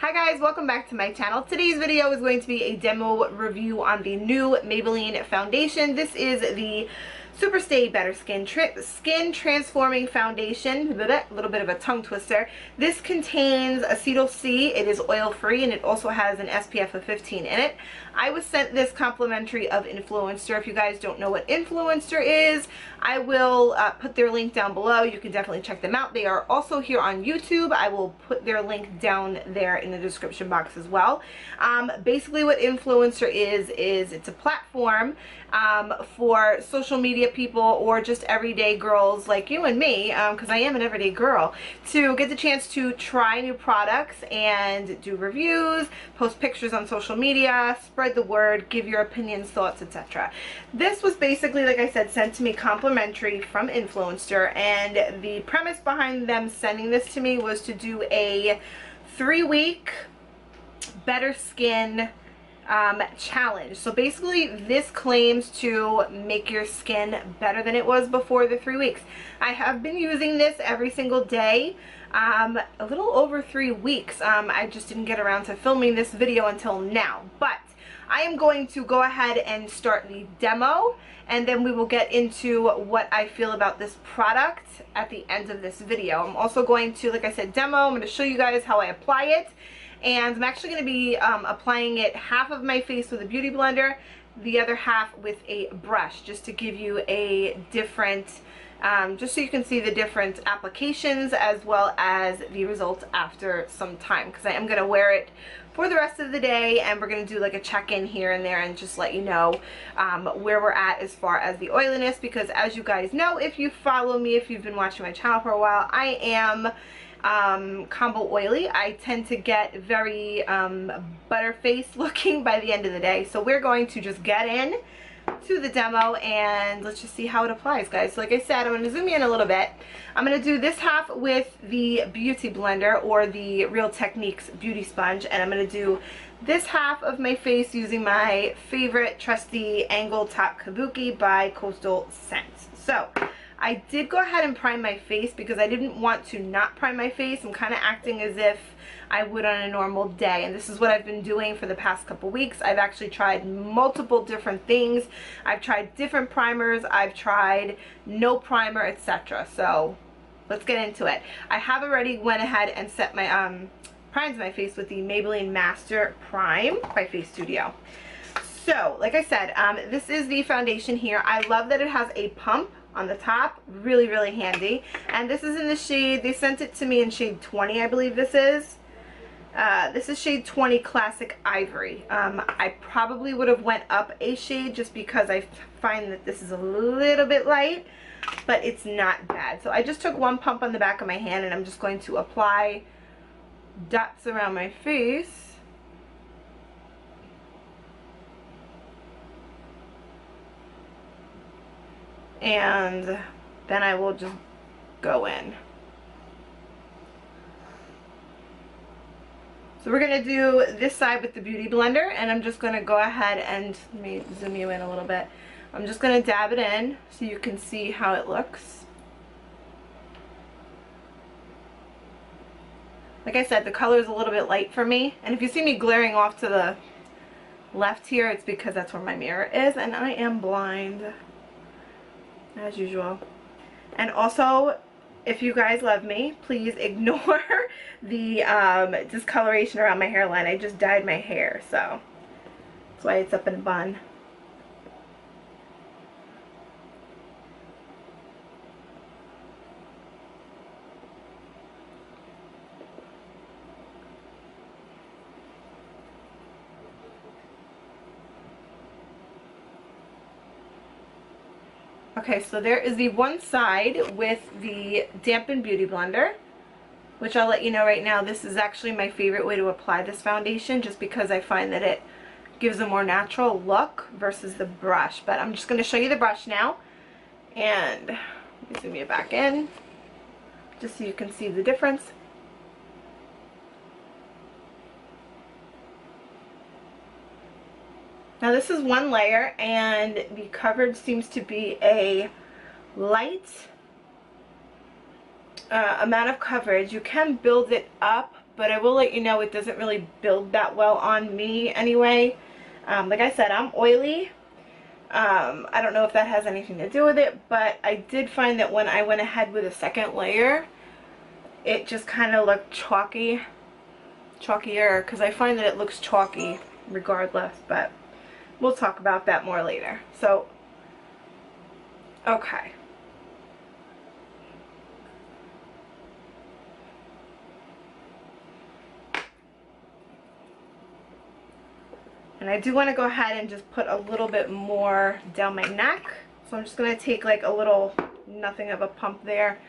Hi guys, welcome back to my channel. Today's video is going to be a demo review on the new Maybelline foundation. This is the Stay Better Skin Skin Transforming Foundation. A little bit of a tongue twister. This contains acetyl C. It is oil free and it also has an SPF of 15 in it. I was sent this complimentary of Influenster. If you guys don't know what Influenster is, I will put their link down below. You can definitely check them out. They are also here on YouTube. I will put their link down there in the description box as well. Basically what Influencer is it's a platform for social media people or just everyday girls like you and me, because I am an everyday girl, to get the chance to try new products and do reviews, post pictures on social media, spread the word, give your opinions, thoughts, etc. This was basically, like I said, sent to me complimentary from Influencer, and the premise behind them sending this to me was to do a 3-week better skin challenge. So basically this claims to make your skin better than it was before the 3 weeks. I have been using this every single day a little over 3 weeks. I just didn't get around to filming this video until now, but I am going to go ahead and start the demo, and then we will get into what I feel about this product at the end of this video. I'm also going to, like I said, demo. I'm going to show you guys how I apply it. And I'm actually going to be applying it half of my face with a beauty blender, the other half with a brush, just to give you a different, just so you can see the different applications as well as the results after some time, because I am going to wear it for the rest of the day, and we're going to do like a check-in here and there and just let you know where we're at as far as the oiliness, because as you guys know, if you follow me, if you've been watching my channel for a while, I am combo oily. I tend to get very butter face looking by the end of the day. So we're going to just get in to the demo and let's just see how it applies, guys. So like I said, I'm going to zoom in a little bit. I'm going to do this half with the beauty blender or the Real Techniques beauty sponge, and I'm going to do this half of my face using my favorite trusty angled top kabuki by Coastal Scents. So I did go ahead and prime my face because I didn't want to not prime my face. I'm kind of acting as if I would on a normal day, and this is what I've been doing for the past couple weeks. I've actually tried multiple different things. I've tried different primers, I've tried no primer, etc. So let's get into it. I have already went ahead and set my primed my face with the Maybelline Master Prime by Face Studio. So like I said, this is the foundation here. I love that it has a pump on the top, really handy, and this is in the shade, they sent it to me in shade 20, I believe this is shade 20 Classic Ivory. I probably would have went up a shade just because I find that this is a little bit light, but it's not bad. So I just took one pump on the back of my hand and I'm just going to apply dots around my face. And then I will just go in. So we're going to do this side with the beauty blender, and I'm just going to go ahead and, let me zoom you in a little bit. I'm just going to dab it in so you can see how it looks. Like I said, the color is a little bit light for me, and if you see me glaring off to the left here, it's because that's where my mirror is, and I am blind as usual. And also, if you guys love me, please ignore the discoloration around my hairline. I just dyed my hair, so that's why it's up in a bun. Okay, so there is the one side with the dampened beauty blender, which I'll let you know right now, this is actually my favorite way to apply this foundation, just because I find that it gives a more natural look versus the brush. But I'm just going to show you the brush now, and let me zoom you back in just so you can see the difference. Now this is one layer, and the coverage seems to be a light amount of coverage. You can build it up but I will let you know it doesn't really build that well on me anyway. Like I said, I'm oily. I don't know if that has anything to do with it, but I did find that when I went ahead with a second layer, it just kind of looked chalkier, because I find that it looks chalky regardless, but we'll talk about that more later. So, okay. And I do want to go ahead and just put a little bit more down my neck. So I'm just going to take like a little, nothing of a pump there,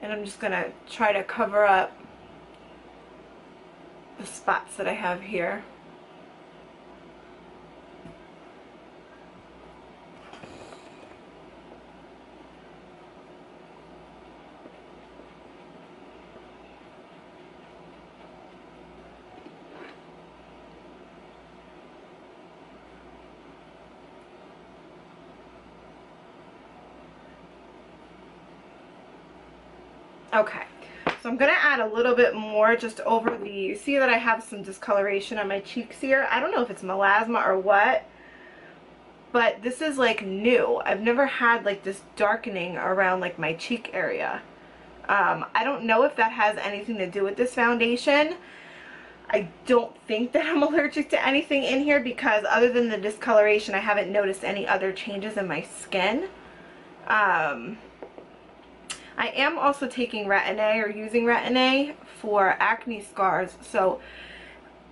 and I'm just going to try to cover up the spots that I have here. Okay, so I'm going to add a little bit more just over the, you see that I have some discoloration on my cheeks here. I don't know if it's melasma or what, but this is like new. I've never had like this darkening around like my cheek area. I don't know if that has anything to do with this foundation. I don't think that I'm allergic to anything in here, because other than the discoloration, I haven't noticed any other changes in my skin. I am also taking Retin-A, or using Retin-A for acne scars, so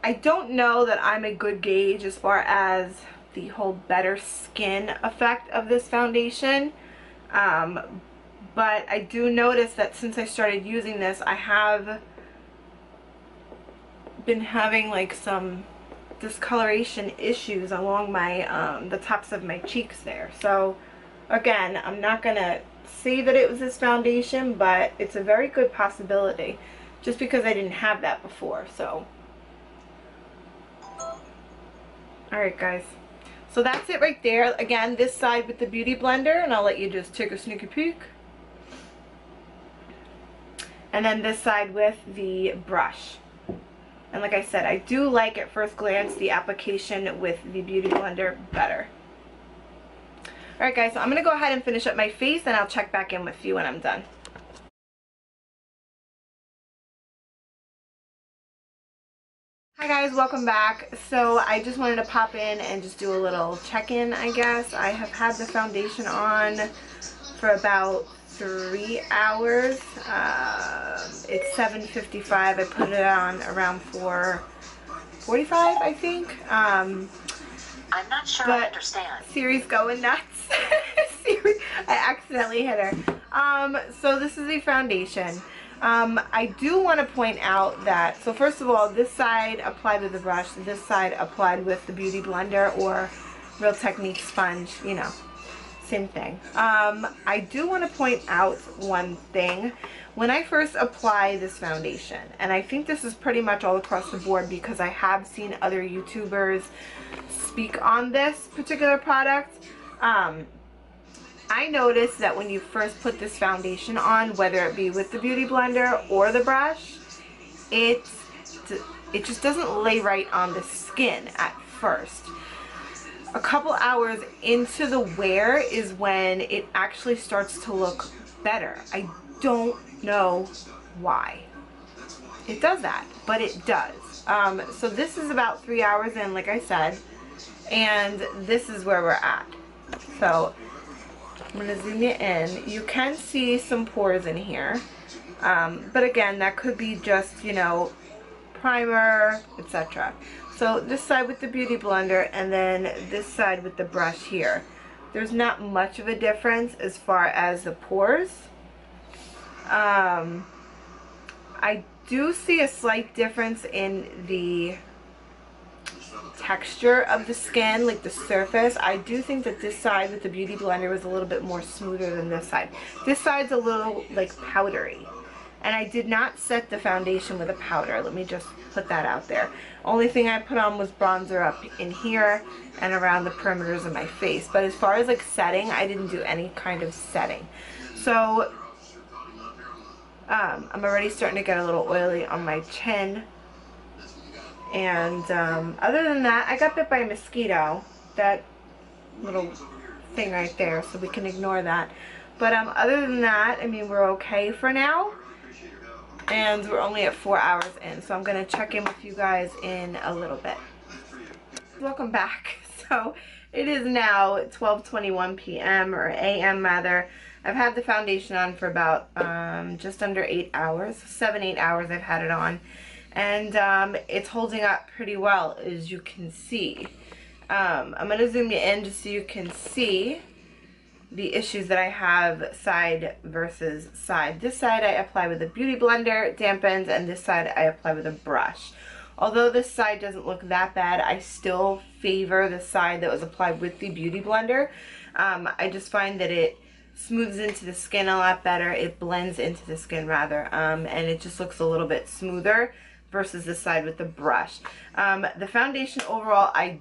I don't know that I'm a good gauge as far as the whole better skin effect of this foundation, but I do notice that since I started using this, I have been having like some discoloration issues along my the tops of my cheeks there. So again, I'm not gonna say that it was this foundation, but it's a very good possibility, just because I didn't have that before. So alright guys, so that's it right there. Again, this side with the Beauty Blender, and I'll let you just take a sneaky peek, and then this side with the brush. And like I said, I do like at first glance the application with the Beauty Blender better. Alright guys, so I'm going to go ahead and finish up my face, and I'll check back in with you when I'm done. Hi guys, welcome back. So I just wanted to pop in and just do a little check-in, I guess. I have had the foundation on for about 3 hours. It's 7:55. I put it on around 4:45, I think. I'm not sure I understand. Siri's going nuts. Siri, I accidentally hit her. So this is the foundation. I do want to point out that, so first of all, this side applied with the brush, this side applied with the Beauty Blender or Real Technique sponge, you know, same thing. I do want to point out one thing. When I first apply this foundation, and I think this is pretty much all across the board because I have seen other YouTubers speak on this particular product, I noticed that when you first put this foundation on, whether it be with the Beauty Blender or the brush, it just doesn't lay right on the skin at first. A couple hours into the wear is when it actually starts to look better. I don't know why it does that, but it does. So this is about 3 hours in, like I said, and this is where we're at. So I'm going to zoom you in. You can see some pores in here, but again, that could be just, you know, primer, etc. So this side with the Beauty Blender, and then this side with the brush here. There's not much of a difference as far as the pores. I do see a slight difference in the texture of the skin, like the surface. I do think that this side with the Beauty Blender was a little bit more smoother than this side. This side's a little like powdery, and I did not set the foundation with a powder. Let me just put that out there. Only thing I put on was bronzer up in here and around the perimeters of my face, but as far as like setting, I didn't do any kind of setting. So I'm already starting to get a little oily on my chin. And other than that, I got bit by a mosquito. That little thing right there, so we can ignore that. But other than that, I mean, we're okay for now. And we're only at 4 hours in, so I'm going to check in with you guys in a little bit. Welcome back. So it is now 12:21 p.m. or a.m. rather. I've had the foundation on for about just under 8 hours. 7-8 hours I've had it on. And it's holding up pretty well, as you can see. I'm going to zoom you in just so you can see the issues that I have side versus side. This side I apply with a beauty blender, dampens, and this side I apply with a brush. Although this side doesn't look that bad, I still favor the side that was applied with the beauty blender. I just find that it smooths into the skin a lot better. It blends into the skin rather, and it just looks a little bit smoother versus the side with the brush. The foundation overall, I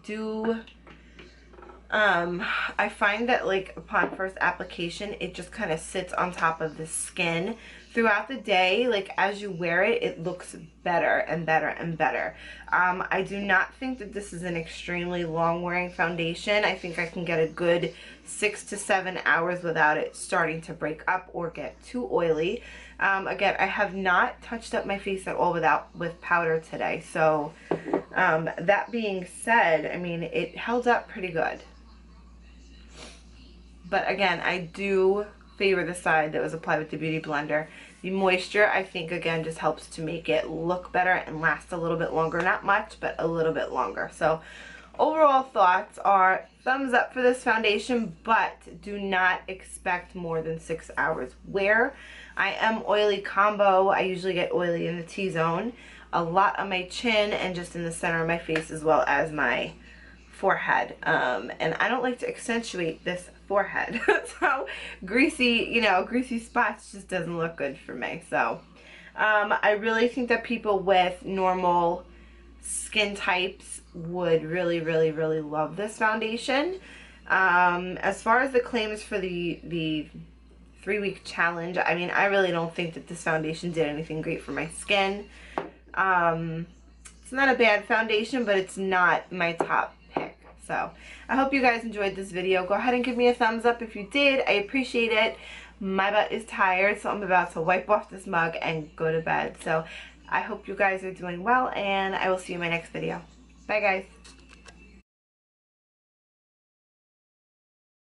find that like upon first application, it just kind of sits on top of the skin. Throughout the day, like as you wear it, it looks better and better and better. I do not think that this is an extremely long wearing foundation. I think I can get a good 6 to 7 hours without it starting to break up or get too oily. Again, I have not touched up my face at all with powder today. So that being said, I mean, it held up pretty good. But again, I do favor the side that was applied with the beauty blender. The moisture, I think, again, just helps to make it look better and last a little bit longer. Not much, but a little bit longer. So overall thoughts are thumbs up for this foundation, but do not expect more than 6 hours wear. I am oily combo. I usually get oily in the T-zone, a lot on my chin and just in the center of my face as well as my forehead. And I don't like to accentuate this forehead. So greasy, you know, greasy spots just doesn't look good for me. So I really think that people with normal skin types would really, really, really love this foundation. As far as the claims for the 3-week challenge, I mean, I really don't think that this foundation did anything great for my skin. It's not a bad foundation, but it's not my top pick. So I hope you guys enjoyed this video. Go ahead and give me a thumbs up if you did. I appreciate it. My butt is tired, so I'm about to wipe off this mug and go to bed. So I hope you guys are doing well, and I will see you in my next video. Bye, guys.